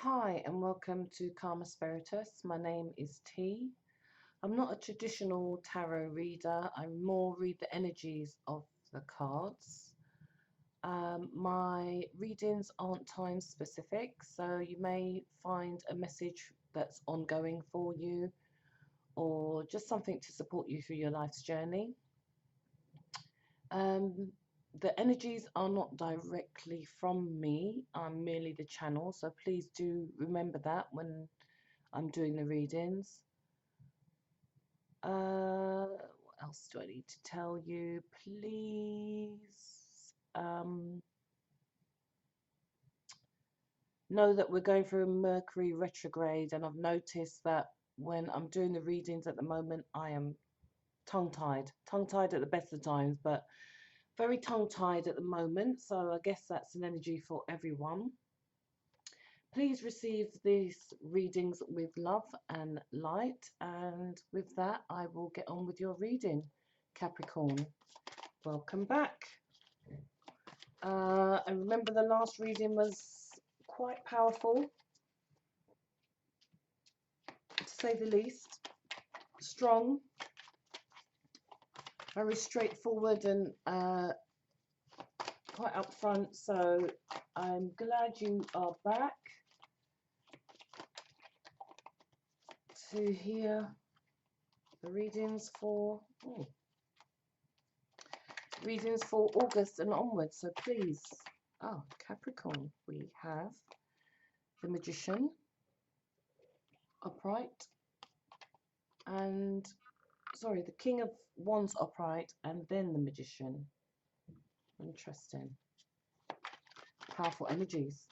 Hi and welcome to Karmaspiritus. My name is T. I'm not a traditional tarot reader. I more read the energies of the cards. My readings aren't time specific, so you may find a message that's ongoing for you or just something to support you through your life's journey. The energies are not directly from me. I'm merely the channel, so please do remember that when I'm doing the readings. What else do I need to tell you? Please know that we're going through a Mercury retrograde, and I've noticed that when I'm doing the readings at the moment, I am tongue-tied. Tongue-tied at the best of times, but very tongue-tied at the moment, so I guess that's an energy for everyone. Please receive these readings with love and light, and with that I will get on with your reading. Capricorn, welcome back. I remember the last reading was quite powerful, to say the least. Strong, very straightforward and quite upfront, so I'm glad you are back to hear the readings for August and onwards. So please, Capricorn, we have the Magician upright, and the King of Wands upright, and then the Magician. Interesting, powerful energies.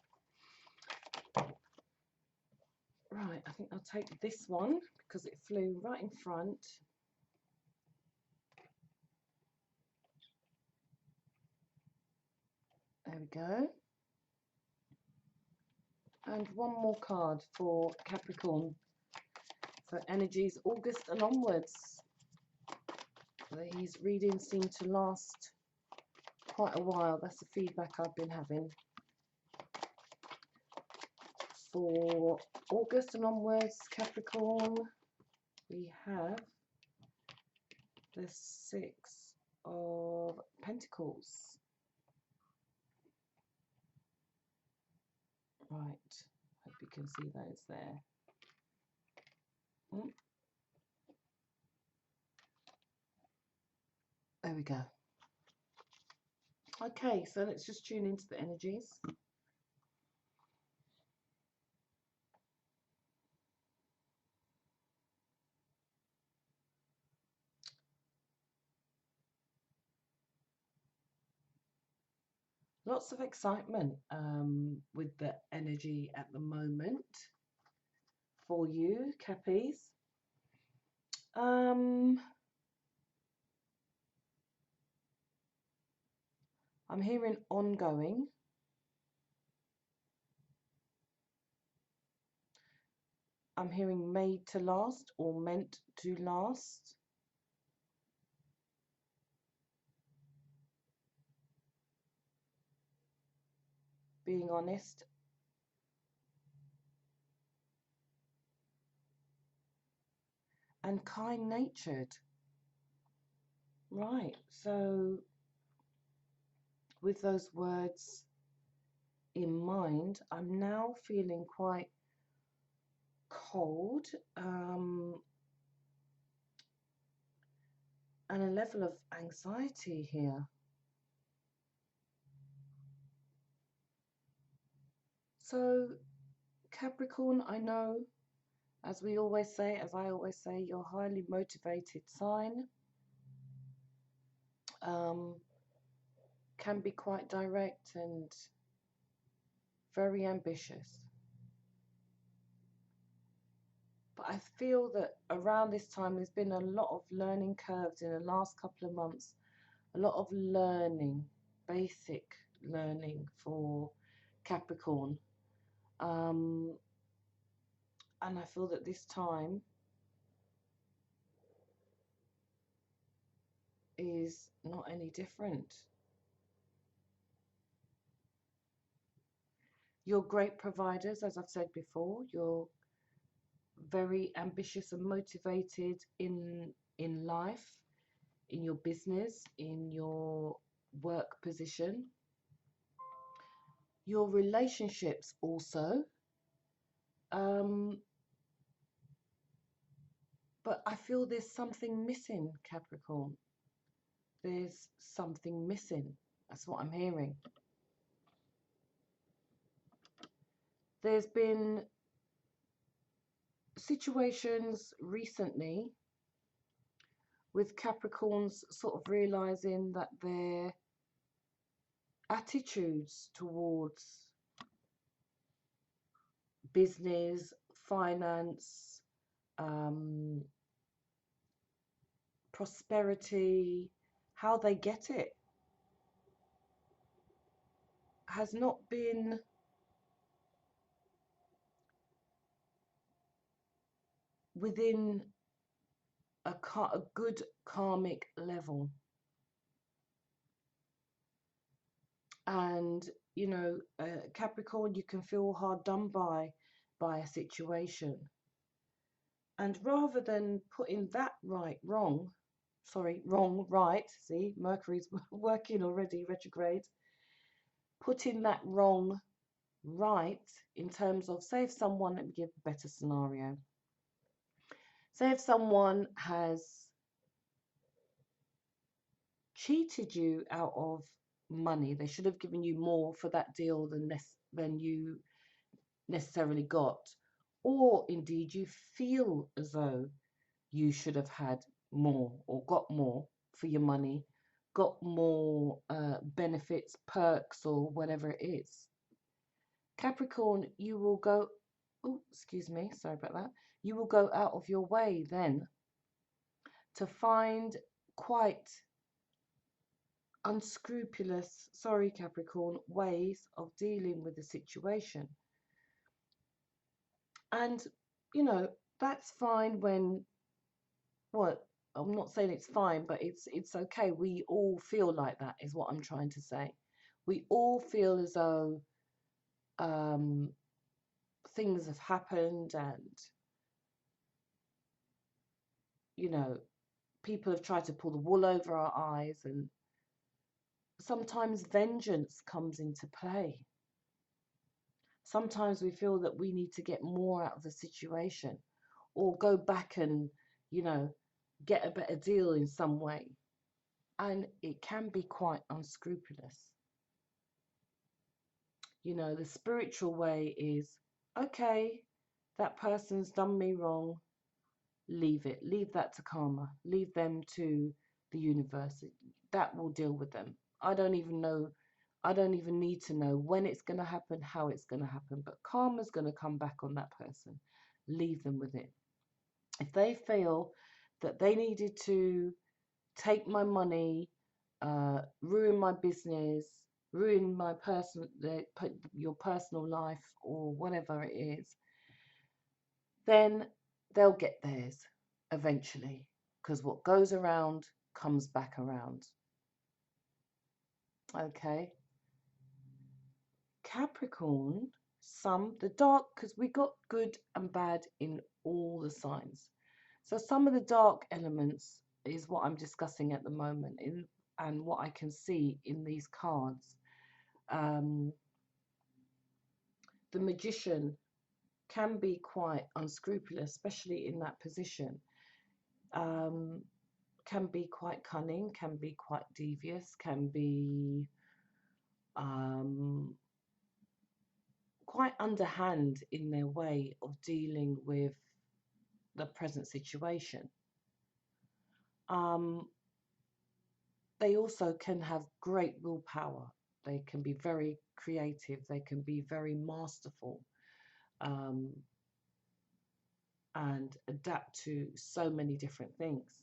Right, I think I'll take this one because it flew right in front. There we go. And one more card for Capricorn for energies August and onwards. These readings seem to last quite a while. That's the feedback I've been having. For August and onwards, Capricorn, we have the Six of Pentacles. Right, hope you can see those there. There we go. Okay, so let's just tune into the energies. Lots of excitement with the energy at the moment for you, Cappies. I'm hearing ongoing. I'm hearing made to last or meant to last. Being honest. And kind-natured. Right, so with those words in mind, I'm now feeling quite cold and a level of anxiety here. So Capricorn, I know, as I always say, you're a highly motivated sign. Can be quite direct and very ambitious. But I feel that around this time there's been a lot of learning curves in the last couple of months. A lot of learning, basic learning for Capricorn. And I feel that this time is not any different. You're great providers, as I've said before. You're very ambitious and motivated in life, in your business, in your work position. Your relationships also. Um, but I feel there's something missing, Capricorn. There's something missing. That's what I'm hearing. There's been situations recently with Capricorns sort of realizing that their attitudes towards business, finance, um, prosperity, how they get it, has not been within a good karmic level. And, Capricorn, you can feel hard done by a situation. And rather than putting that wrong, right, see, Mercury's working already, retrograde, putting that wrong right in terms of, say if someone, let me give a better scenario. Say if someone has cheated you out of money, they should have given you more for that deal than you necessarily got, or indeed you feel as though you should have had more or got more for your money, got more benefits, perks, or whatever it is. Capricorn, you will go, oh, excuse me, sorry about that. You will go out of your way then to find quite unscrupulous, sorry, Capricorn, ways of dealing with the situation. And, that's fine when, well, I'm not saying it's fine, but it's okay. We all feel like that, is what I'm trying to say. We all feel as though um, things have happened, and people have tried to pull the wool over our eyes, and sometimes vengeance comes into play. Sometimes we feel that we need to get more out of the situation, or go back and, get a better deal in some way. And it can be quite unscrupulous. The spiritual way is, okay, that person's done me wrong, leave it. Leave that to karma. Leave them to the universe. That will deal with them. I don't even know. I don't even need to know when it's going to happen, how it's going to happen. But karma's going to come back on that person. Leave them with it. If they feel that they needed to take my money, ruin my business, ruin my your personal life, or whatever it is, then they'll get theirs eventually, because what goes around comes back around. Okay. Capricorn, the dark, because we got good and bad in all the signs. So some of the dark elements is what I'm discussing at the moment, and what I can see in these cards. The magician can be quite unscrupulous, especially in that position. Can be quite cunning, can be quite devious, can be quite underhand in their way of dealing with the present situation. They also can have great willpower. They can be very creative. They can be very masterful, and adapt to so many different things.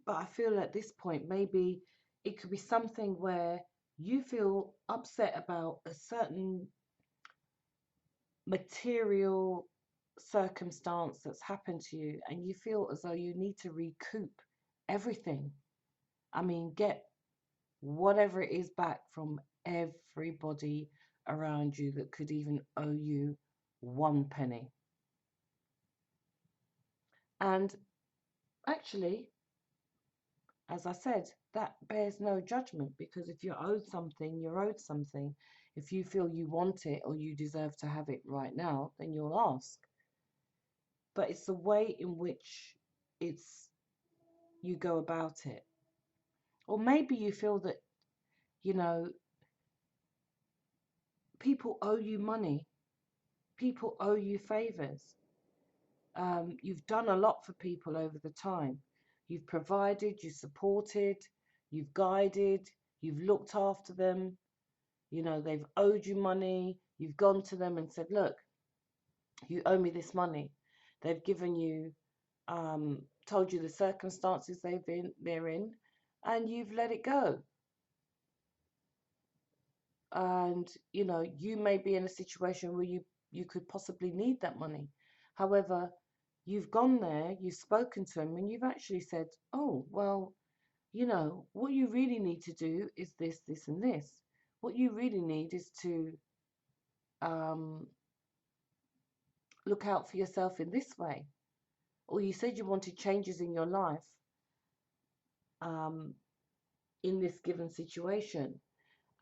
But I feel at this point, maybe it could be something where you feel upset about a certain material circumstance that's happened to you and you feel as though you need to recoup everything. I mean, get whatever it is back from everybody around you that could even owe you one penny. And actually, as I said, that bears no judgment, because if you're owed something, you're owed something. If you feel you want it or you deserve to have it right now, then you'll ask. But it's the way in which it's you go about it. Or maybe you feel that, you know, people owe you money, people owe you favors. You've done a lot for people over the time. You've provided, you've supported, you've guided, you've looked after them. You know, they've owed you money. You've gone to them and said, look, you owe me this money. They've given you, told you the circumstances they're in, and you've let it go. And, you know, you may be in a situation where you could possibly need that money. However, you've gone there, you've spoken to them, and you've actually said, oh, well, you know, what you really need to do is this, this, and this. What you really need is to um, look out for yourself in this way. Or you said you wanted changes in your life um, in this given situation.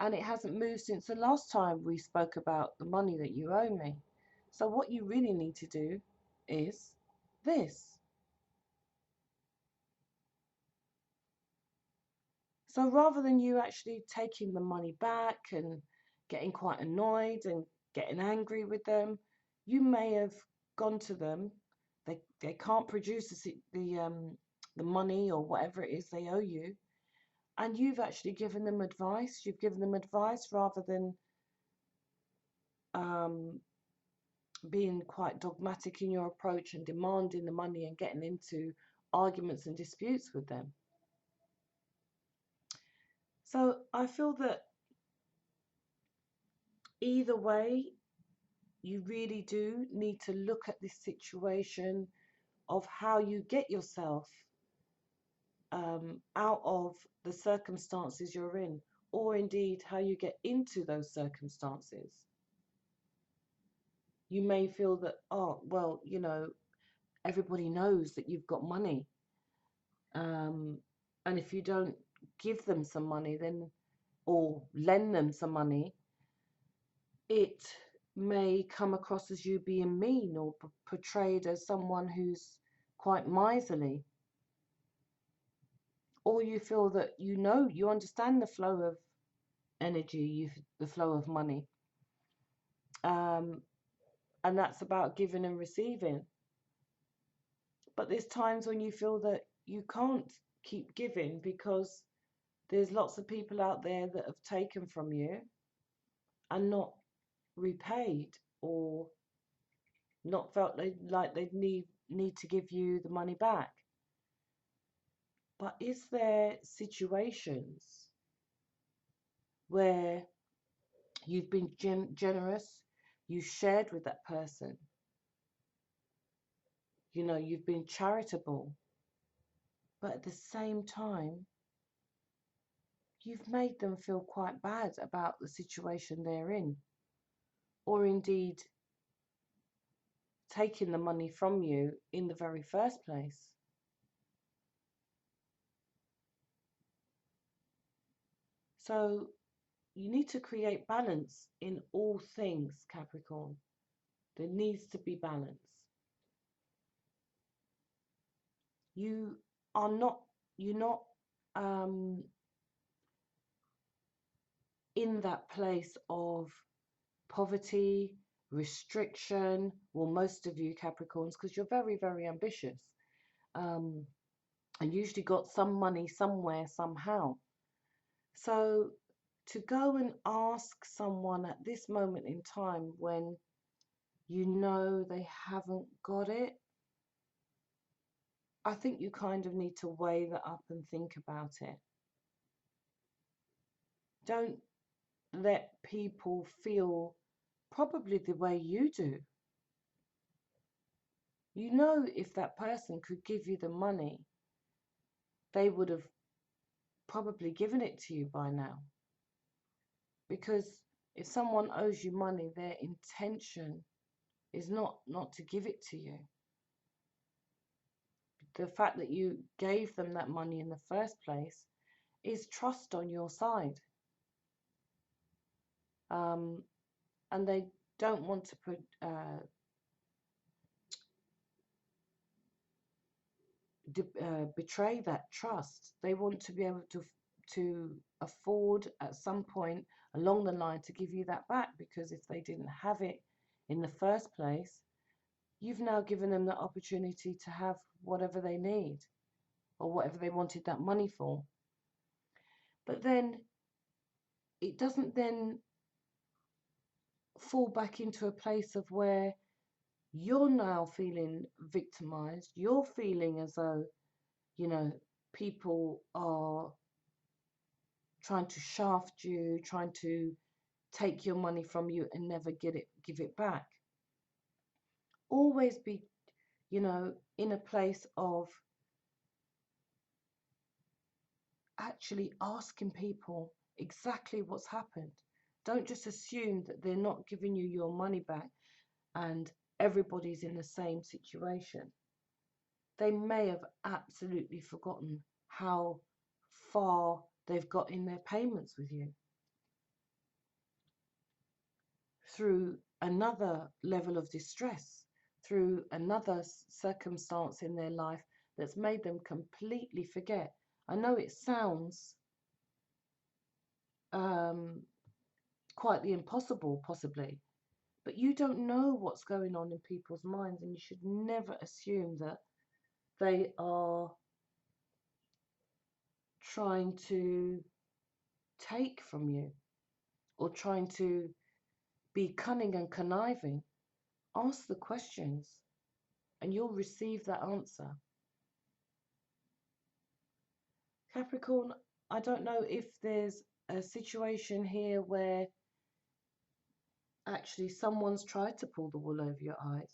And it hasn't moved since the last time we spoke about the money that you owe me. So what you really need to do is this. So rather than you actually taking the money back and getting quite annoyed and getting angry with them, you may have gone to them. They can't produce the money or whatever it is they owe you, and you've actually given them advice. You've given them advice rather than um, being quite dogmatic in your approach and demanding the money and getting into arguments and disputes with them. So I feel that either way, you really do need to look at this situation of how you get yourself out of the circumstances you're in, or indeed how you get into those circumstances. You may feel that, oh, well, you know, everybody knows that you've got money. And if you don't give them some money, then, or lend them some money, it may come across as you being mean or portrayed as someone who's quite miserly. Or you feel that you understand the flow of energy, the flow of money. And that's about giving and receiving. But there's times when you feel that you can't keep giving because there's lots of people out there that have taken from you and not repaid, or not felt like they need to give you the money back. But is there situations where you've been generous, you shared with that person, you know, you've been charitable, but at the same time, you've made them feel quite bad about the situation they're in, or indeed taking the money from you in the very first place? So you need to create balance in all things, Capricorn. There needs to be balance. You are not, you're not um, in that place of poverty, restriction. Well, most of you Capricorns, because you're very, very ambitious, um, and usually got some money somewhere, somehow. So to go and ask someone at this moment in time when you know they haven't got it, I think you kind of need to weigh that up and think about it. Don't let people feel probably the way you do. You know, if that person could give you the money, they would have probably given it to you by now. Because if someone owes you money, their intention is not to give it to you. The fact that you gave them that money in the first place is trust on your side. And they don't want to betray that trust. They want to be able to afford at some point along the line to give you that back, because if they didn't have it in the first place, you've now given them the opportunity to have whatever they need or whatever they wanted that money for. But then it doesn't then fall back into a place of where you're now feeling victimized. You're feeling as though, people are trying to shaft you, trying to take your money from you and never give it back. Always be, in a place of actually asking people exactly what's happened. Don't just assume that they're not giving you your money back and everybody's in the same situation. They may have absolutely forgotten how far they've got in their payments with you through another level of distress, through another circumstance in their life that's made them completely forget. I know it sounds quite the impossible, possibly, but you don't know what's going on in people's minds, and you should never assume that they are trying to take from you or trying to be cunning and conniving. Ask the questions and you'll receive that answer. Capricorn, I don't know if there's a situation here where actually someone's tried to pull the wool over your eyes,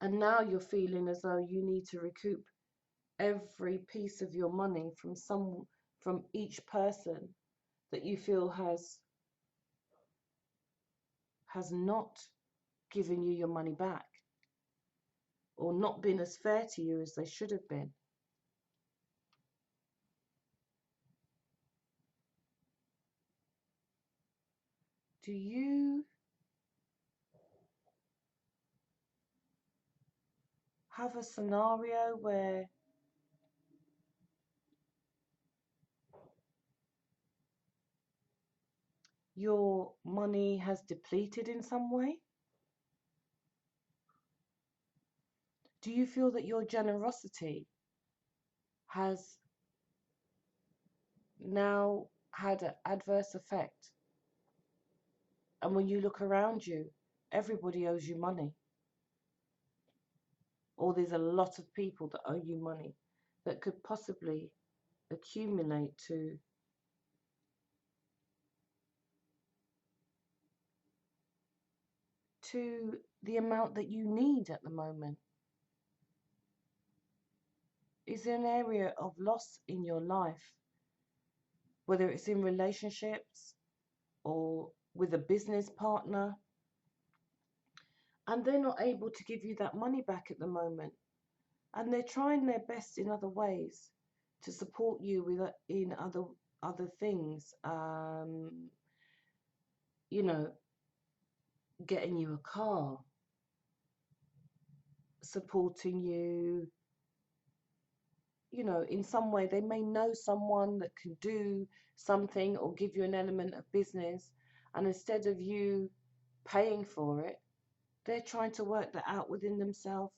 and now you're feeling as though you need to recoup every piece of your money from each person that you feel has not given you your money back or not been as fair to you as they should have been. Do you have a scenario where your money has depleted in some way? Do you feel that your generosity has now had an adverse effect? And when you look around you, everybody owes you money. Or there's a lot of people that owe you money that could possibly accumulate to the amount that you need at the moment. Is there an area of loss in your life, whether it's in relationships or with a business partner, and they're not able to give you that money back at the moment, and they're trying their best in other ways to support you with in other things, getting you a car, supporting you, in some way. They may know someone that can do something or give you an element of business, and instead of you paying for it, they're trying to work that out within themselves,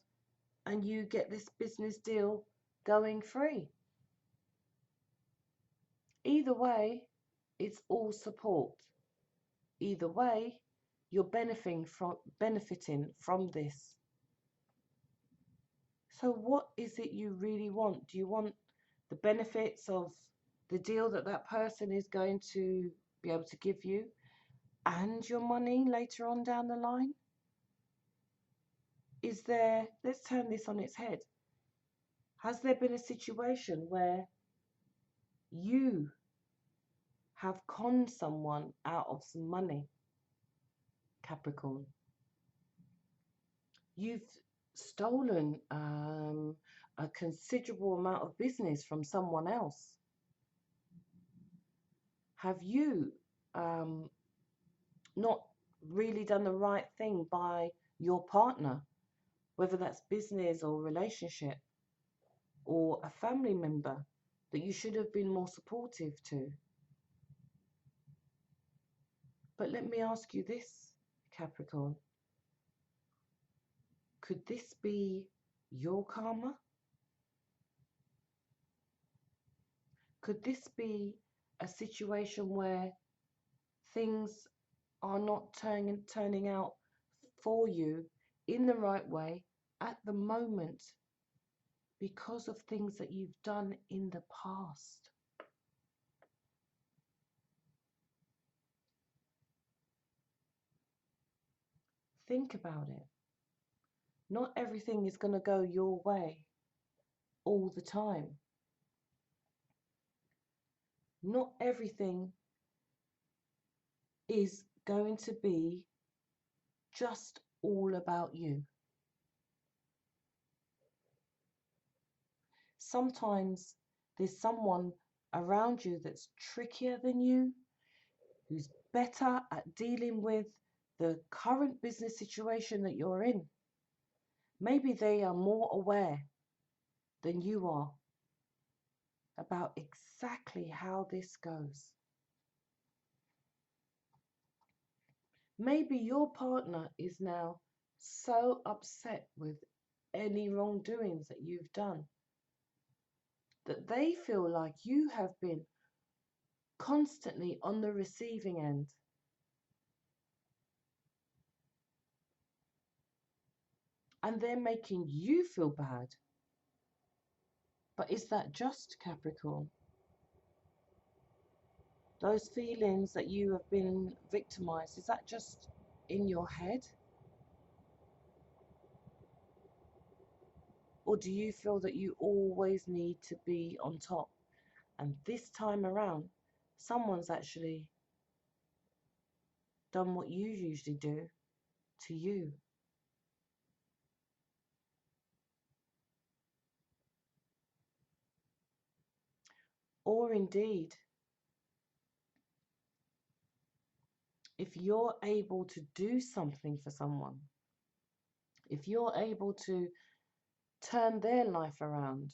and you get this business deal going free. Either way, it's all support. Either way, you're benefiting from this. So what is it you really want? Do you want the benefits of the deal that person is going to be able to give you, and your money later on down the line? let's turn this on its head. Has there been a situation where you have conned someone out of some money, Capricorn? You've stolen a considerable amount of business from someone else. Have you not really done the right thing by your partner, whether that's business or relationship or a family member that you should have been more supportive to? But let me ask you this, Capricorn. Could this be your karma? Could this be a situation where things are not turning out for you in the right way at the moment because of things that you've done in the past? Think about it. Not everything is going to go your way all the time. Not everything is going to be just all about you. Sometimes there's someone around you that's trickier than you, who's better at dealing with the current business situation that you're in. Maybe they are more aware than you are about exactly how this goes. Maybe your partner is now so upset with any wrongdoings that you've done that they feel like you have been constantly on the receiving end. And they're making you feel bad. But is that just, Capricorn? Those feelings that you have been victimized, is that just in your head? Or do you feel that you always need to be on top? And this time around, someone's actually done what you usually do to you. Or indeed, if you're able to do something for someone, if you're able to turn their life around,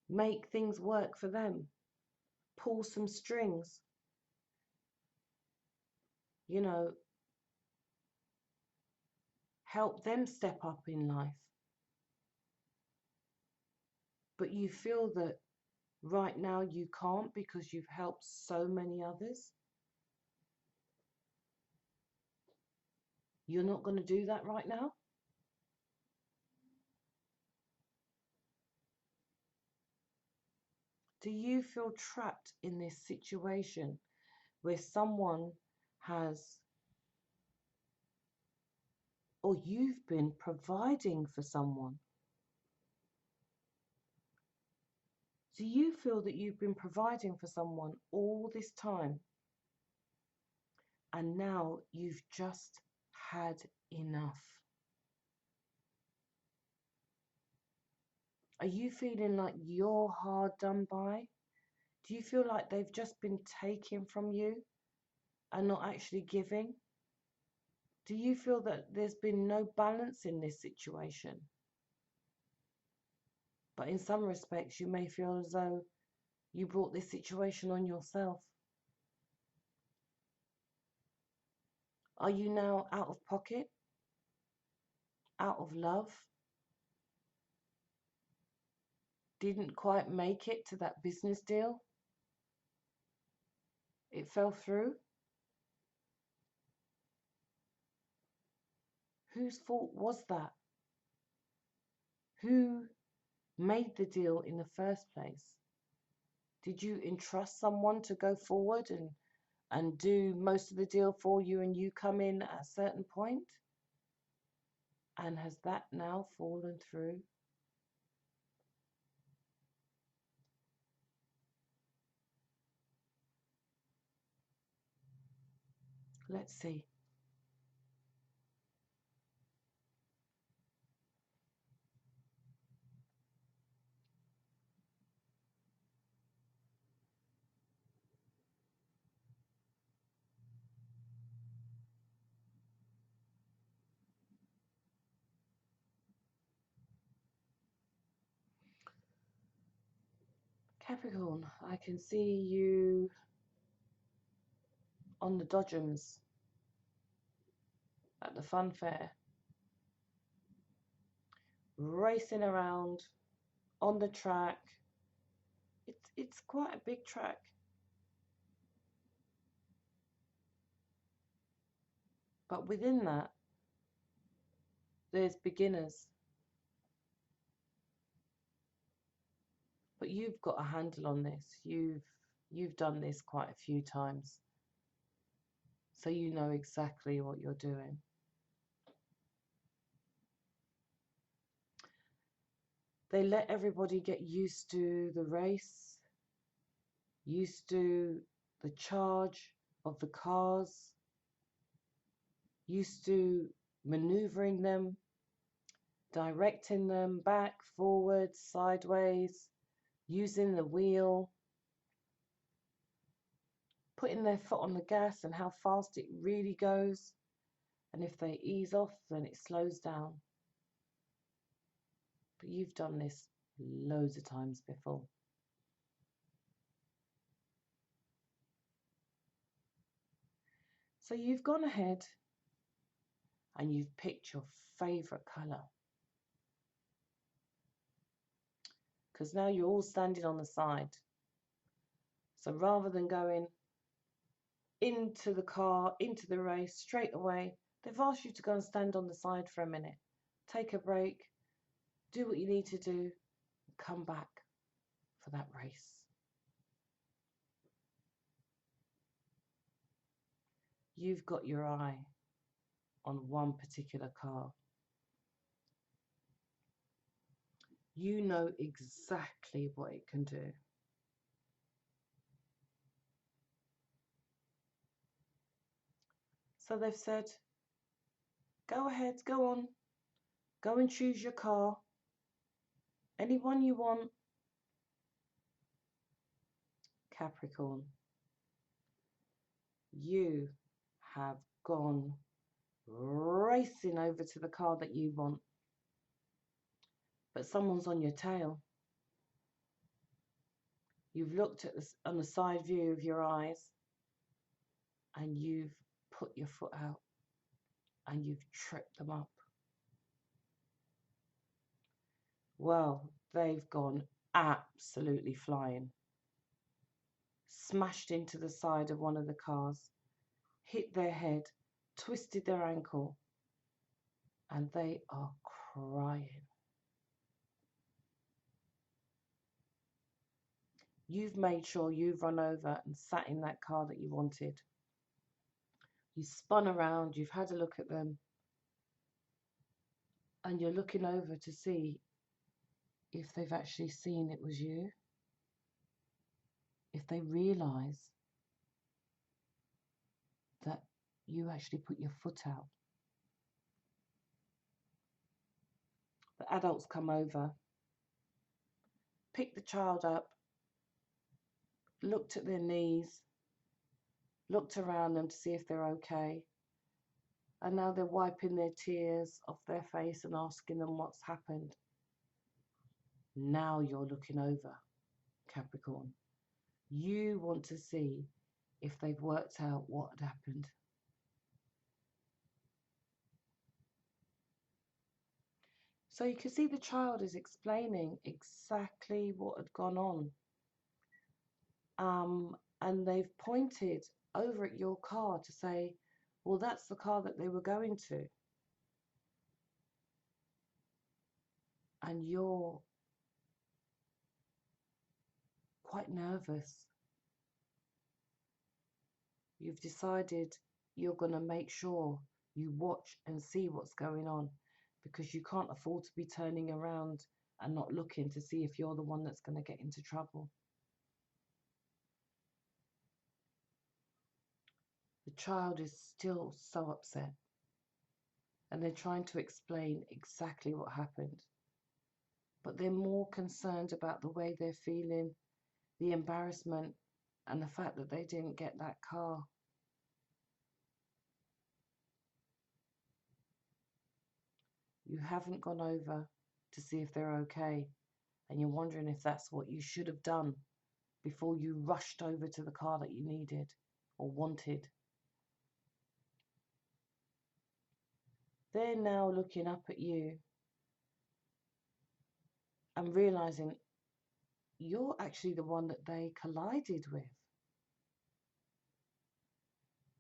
make things work for them, pull some strings, you know, help them step up in life. But you feel that right now you can't because you've helped so many others. You're not going to do that right now? Do you feel trapped in this situation where someone has, or you've been providing for someone? Do you feel that you've been providing for someone all this time and now you've just had enough? Are you feeling like you're hard done by? Do you feel like they've just been taking from you and not actually giving? Do you feel that there's been no balance in this situation? But in some respects, you may feel as though you brought this situation on yourself. Are you now out of pocket? Out of love? Didn't quite make it to that business deal? It fell through? Whose fault was that? Who made the deal in the first place? Did you entrust someone to go forward and do most of the deal for you and you come in at a certain point? And has that now fallen through? Let's see. Capricorn, I can see you on the dodgems at the fun fair, racing around on the track. It's quite a big track. But within that, there's beginners. But you've got a handle on this. You've done this quite a few times. So you know exactly what you're doing. They let everybody get used to the race, used to the charge of the cars, used to maneuvering them, directing them back, forward, sideways, using the wheel, putting their foot on the gas and how fast it really goes. And if they ease off, then it slows down. But you've done this loads of times before. So you've gone ahead and you've picked your favourite colour. Because now you're all standing on the side. So rather than going into the car, into the race straight away, they've asked you to go and stand on the side for a minute. Take a break, do what you need to do, and come back for that race. You've got your eye on one particular car. You know exactly what it can do. So they've said, go ahead, go on, go and choose your car, anyone you want. Capricorn, you have gone racing over to the car that you want, but someone's on your tail. You've looked at this on the side view of your eyes and you've put your foot out and you've tripped them up. Well, they've gone absolutely flying, smashed into the side of one of the cars, hit their head, twisted their ankle, and they are crying. You've made sure you've run over and sat in that car that you wanted. You spun around, you've had a look at them, and you're looking over to see if they've actually seen it was you, if they realise that you actually put your foot out. The adults come over, picked the child up, looked at their knees, looked around them to see if they're okay, and now they're wiping their tears off their face and asking them what's happened. Now you're looking over, Capricorn. You want to see if they've worked out what had happened. So you can see the child is explaining exactly what had gone on. And they've pointed over at your car to say, well, that's the car that they were going to. And you're quite nervous. You've decided you're going to make sure you watch and see what's going on. because you can't afford to be turning around and not looking to see if you're the one that's going to get into trouble. The child is still so upset, and they're trying to explain exactly what happened, but they're more concerned about the way they're feeling, the embarrassment, and the fact that they didn't get that car. You haven't gone over to see if they're okay, and you're wondering if that's what you should have done before you rushed over to the car that you needed or wanted. They're now looking up at you and realizing you're actually the one that they collided with.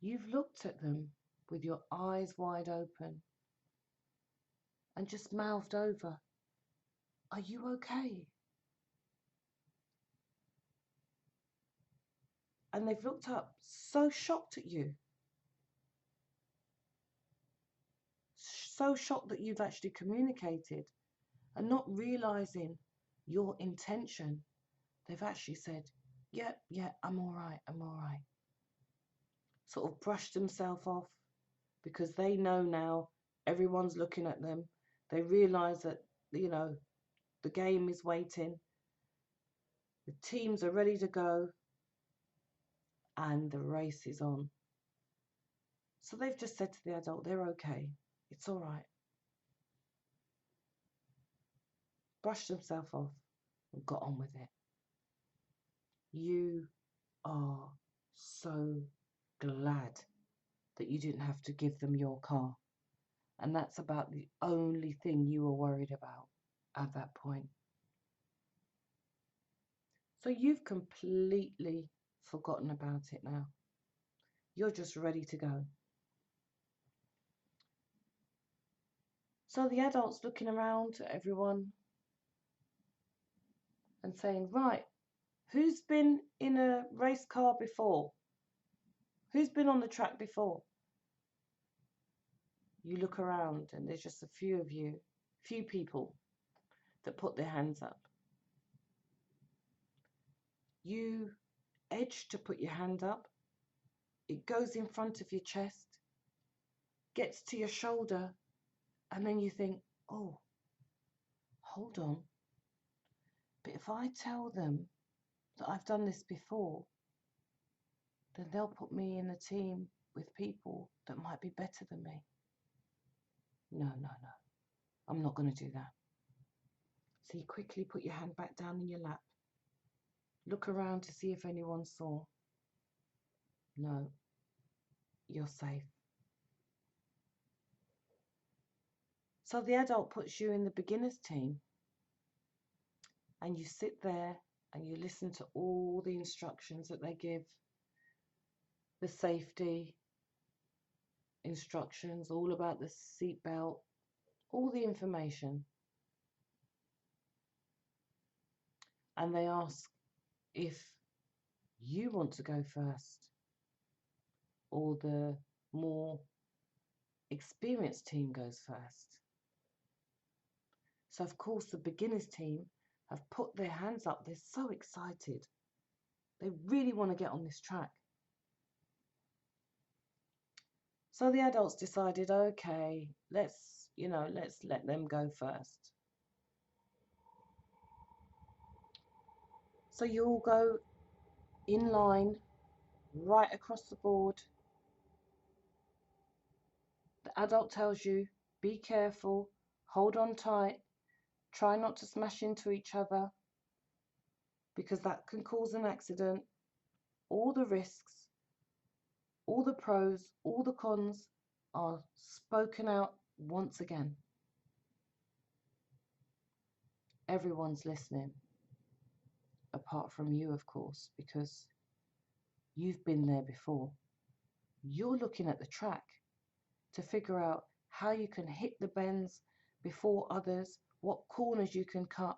You've looked at them with your eyes wide open and just mouthed over, "Are you okay?" And they've looked up so shocked at you, so shocked that you've actually communicated, and not realizing your intention. They've actually said, yeah, I'm all right, I'm all right. Sort of brushed themselves off because they know now everyone's looking at them. They realize that, the game is waiting. The teams are ready to go and the race is on. So they've just said to the adult, they're okay. It's all right. Brushed themselves off and got on with it. You are so glad that you didn't have to give them your car. And that's about the only thing you were worried about at that point. So you've completely forgotten about it now. You're just ready to go. So the adult's looking around at everyone and saying, right, who's been in a race car before? Who's been on the track before? You look around and there's just a few of you, few people that put their hands up. You edge to put your hand up. It goes in front of your chest, gets to your shoulder, and then you think, oh, hold on. But if I tell them that I've done this before, then they'll put me in a team with people that might be better than me. No. I'm not going to do that. So you quickly put your hand back down in your lap. Look around to see if anyone saw. No, you're safe. So the adult puts you in the beginner's team and you sit there and you listen to all the instructions that they give, the safety instructions, all about the seatbelt, all the information. And they ask if you want to go first or the more experienced team goes first. So of course the beginners team have put their hands up. They're so excited. They really want to get on this track. So the adults decided, okay, let's let them go first. So you all go in line, right across the board. The adult tells you, be careful, hold on tight, try not to smash into each other, because that can cause an accident. All the risks, all the pros, all the cons are spoken out once again. Everyone's listening, apart from you, of course, because you've been there before. You're looking at the track to figure out how you can hit the bends before others, what corners you can cut,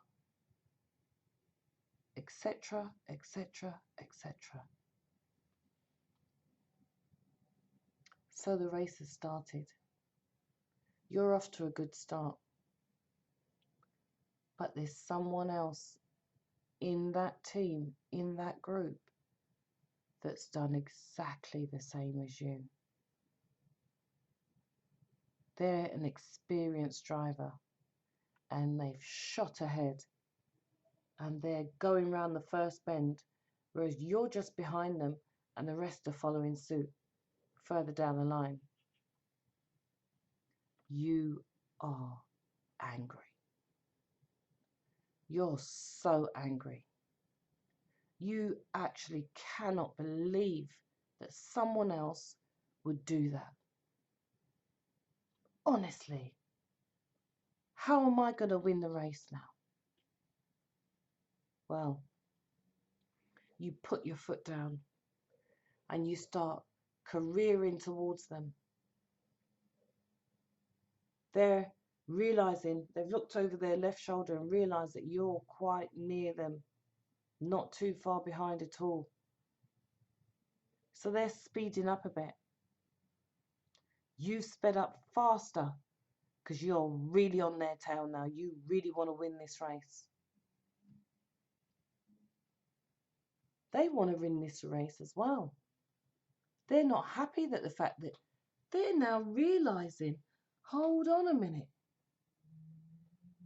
etc., etc., etc. So the race has started. You're off to a good start. But there's someone else in that team, in that group, that's done exactly the same as you. They're an experienced driver and they've shot ahead and they're going round the first bend, whereas you're just behind them and the rest are following suit further down the line. You are angry. You're so angry. You actually cannot believe that someone else would do that. Honestly, how am I going to win the race now? Well, you put your foot down and you start careering towards them. They're realizing, they've looked over their left shoulder and realized that you're quite near them, not too far behind at all. So they're speeding up a bit. You've sped up faster because you're really on their tail now. You really want to win this race. They want to win this race as well. They're not happy that the fact that they're now realizing, hold on a minute,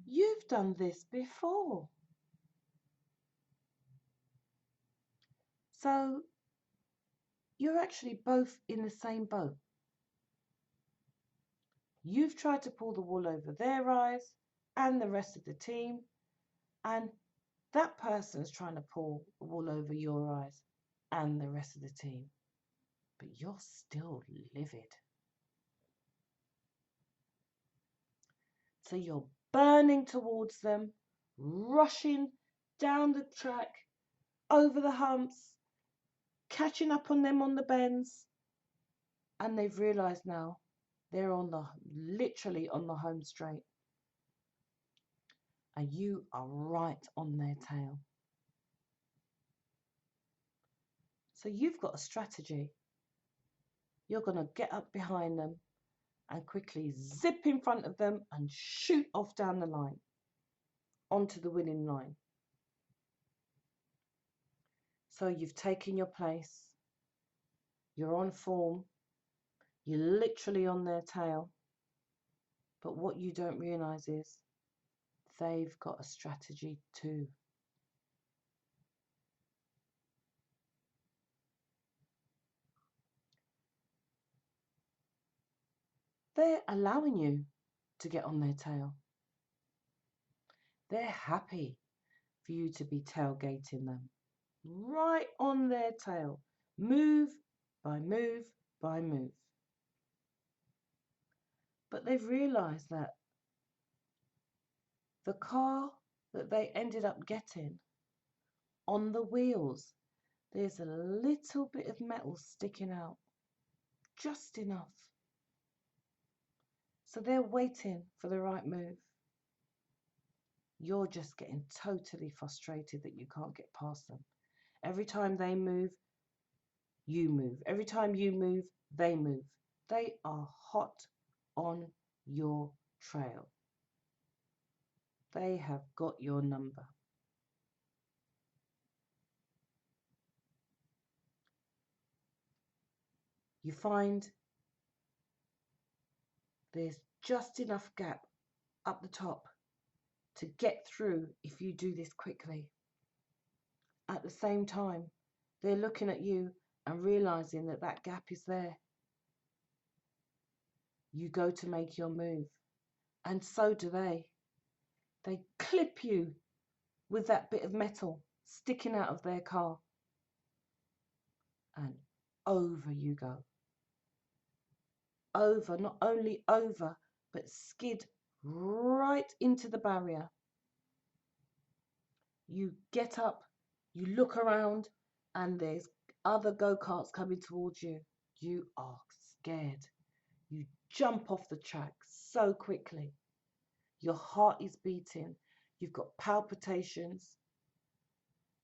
you've done this before. So you're actually both in the same boat. You've tried to pull the wool over their eyes and the rest of the team, and that person's trying to pull the wool over your eyes and the rest of the team. But you're still livid. So you're burning towards them, rushing down the track, over the humps, catching up on them on the bends, and they've realised now they're literally on the home straight, and you are right on their tail. So you've got a strategy. You're going to get up behind them and quickly zip in front of them and shoot off down the line onto the winning line. So you've taken your place. You're on form. You're literally on their tail. But what you don't realise is they've got a strategy too. They're allowing you to get on their tail. They're happy for you to be tailgating them. Right on their tail. Move by move by move. But they've realised that the car that they ended up getting, on the wheels, there's a little bit of metal sticking out. Just enough. So they're waiting for the right move. You're just getting totally frustrated that you can't get past them. Every time they move, you move. Every time you move, they move. They are hot on your trail. They have got your number. You find there's just enough gap up the top to get through if you do this quickly. At the same time, they're looking at you and realizing that that gap is there. You go to make your move, and so do they. They clip you with that bit of metal sticking out of their car, and over you go. Over, not only over, but skid right into the barrier. You get up, you look around, and there's other go-karts coming towards you. You are scared. You jump off the track so quickly. Your heart is beating. You've got palpitations.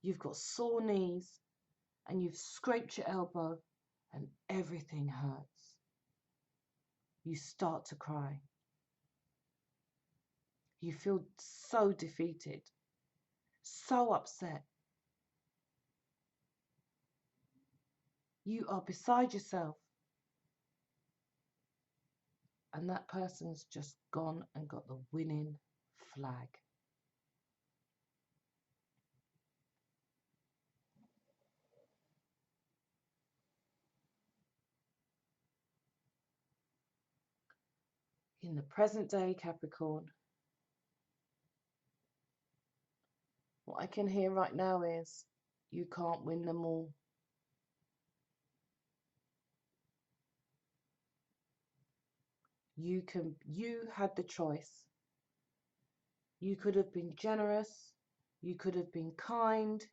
You've got sore knees, and you've scraped your elbow, and everything hurts. You start to cry. You feel so defeated, so upset. You are beside yourself. And that person's just gone and got the winning flag. In the present day, Capricorn, what I can hear right now is you can't win them all. You had the choice. You could have been generous. You could have been kind.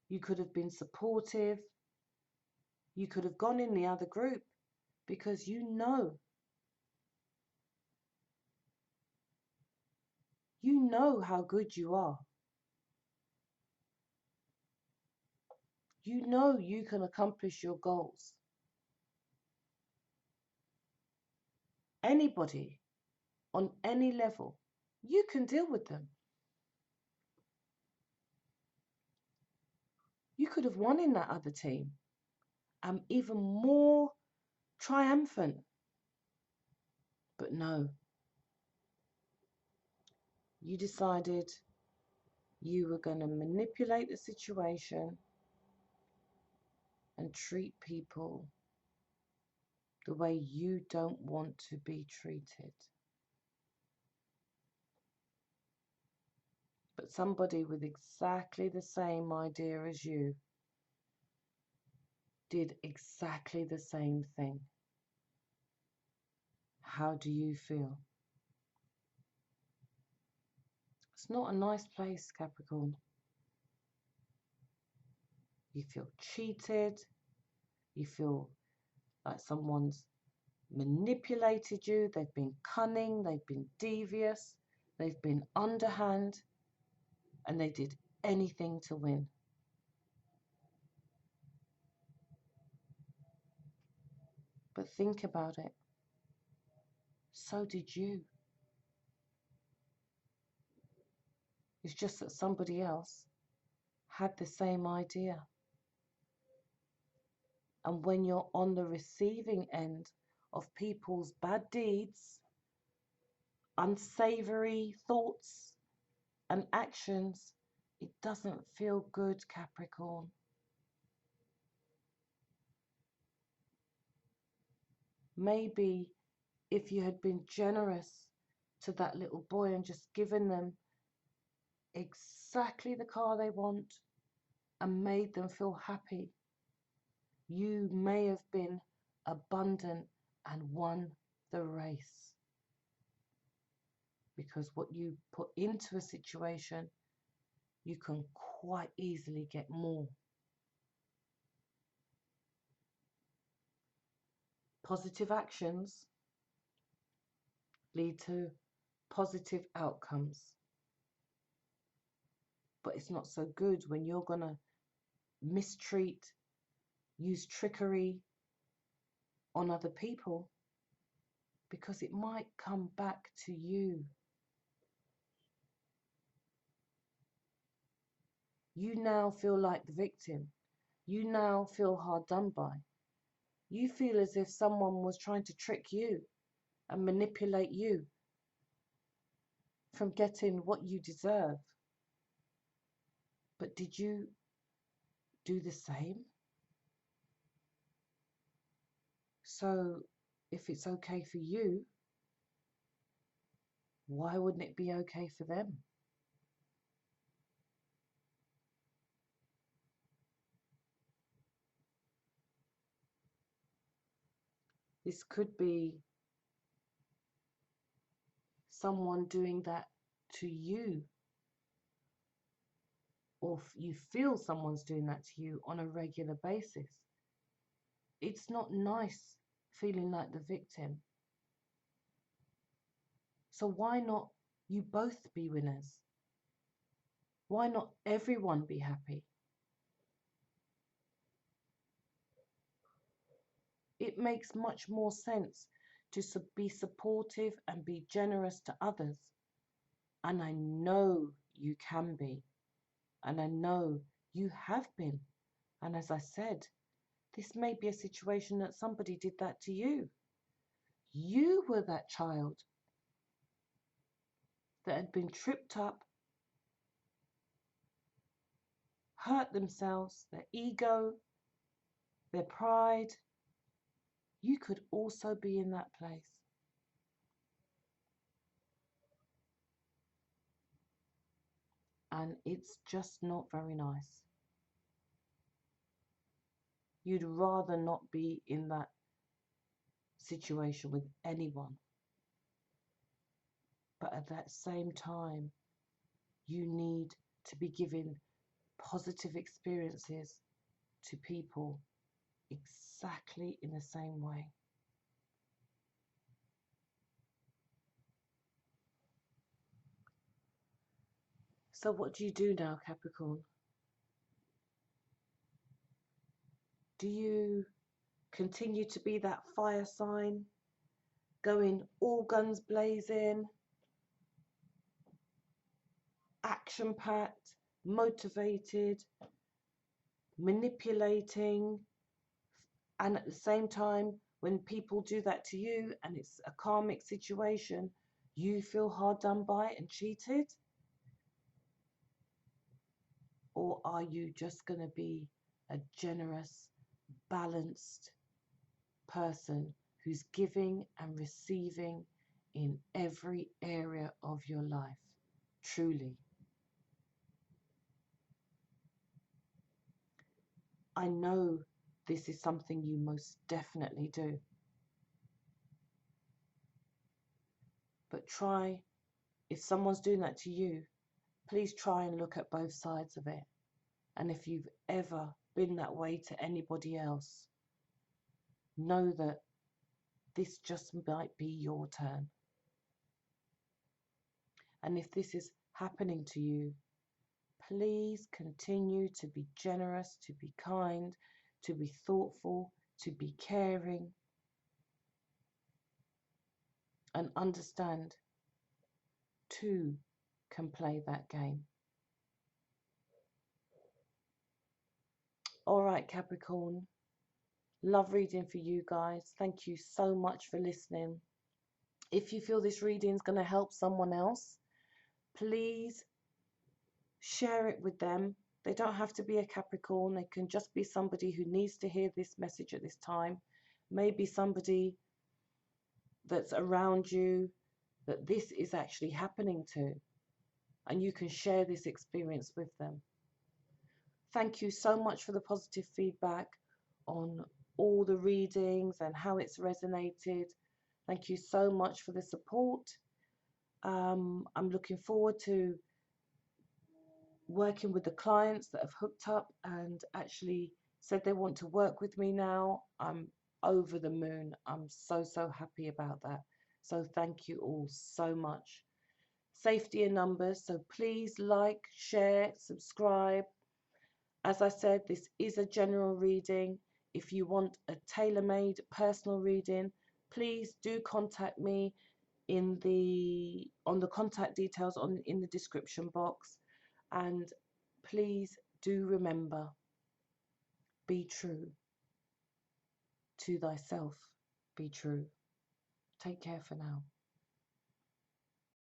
You could have been supportive. You could have gone in the other group because you know how good you are. You know you can accomplish your goals. Anybody on any level, you can deal with them. You could have won in that other team and even more triumphant. But no, you decided you were going to manipulate the situation and treat people the way you don't want to be treated. But somebody with exactly the same idea as you did exactly the same thing. How do you feel? It's not a nice place, Capricorn. You feel cheated. You feel like someone's manipulated you. They've been cunning. They've been devious. They've been underhand. And they did anything to win. But think about it. So did you. It's just that somebody else had the same idea. And when you're on the receiving end of people's bad deeds, unsavory thoughts and actions, it doesn't feel good, Capricorn. Maybe if you had been generous to that little boy and just given them exactly the car they want and made them feel happy, you may have been abundant and won the race. Because what you put into a situation, you can quite easily get more. Positive actions lead to positive outcomes. But it's not so good when you're going to mistreat, use trickery on other people, because it might come back to you. You now feel like the victim. You now feel hard done by. You feel as if someone was trying to trick you and manipulate you from getting what you deserve. But did you do the same? So if it's okay for you, why wouldn't it be okay for them? This could be someone doing that to you, or you feel someone's doing that to you on a regular basis. It's not nice feeling like the victim. So why not you both be winners? Why not everyone be happy? It makes much more sense to be supportive and be generous to others. And I know you can be. And I know you have been. And as I said, this may be a situation that somebody did that to you. You were that child that had been tripped up, hurt themselves, their ego, their pride. You could also be in that place. And it's just not very nice. You'd rather not be in that situation with anyone. But at that same time, you need to be giving positive experiences to people exactly in the same way. So what do you do now, Capricorn? Do you continue to be that fire sign, going all guns blazing, action-packed, motivated, manipulating, and at the same time, when people do that to you and it's a karmic situation, you feel hard done by and cheated? Or are you just going to be a generous, balanced person who's giving and receiving in every area of your life? Truly. I know this is something you most definitely do. But try, if someone's doing that to you, please try and look at both sides of it. And if you've ever been that way to anybody else, know that this just might be your turn. And if this is happening to you, please continue to be generous, to be kind, to be thoughtful, to be caring, and understand two can play that game. All right, Capricorn. Love reading for you guys. Thank you so much for listening. If you feel this reading is going to help someone else, please share it with them. They don't have to be a Capricorn. They can just be somebody who needs to hear this message at this time. Maybe somebody that's around you that this is actually happening to, and you can share this experience with them. Thank you so much for the positive feedback on all the readings and how it's resonated. Thank you so much for the support. I'm looking forward to working with the clients that have hooked up and actually said they want to work with me now. I'm over the moon. I'm so happy about that. So thank you all so much. Safety in numbers, so please like, share, subscribe. As I said, this is a general reading. If you want a tailor-made personal reading, please do contact me on the contact details in the description box. And please do remember, be true to thyself. Be true. Take care for now.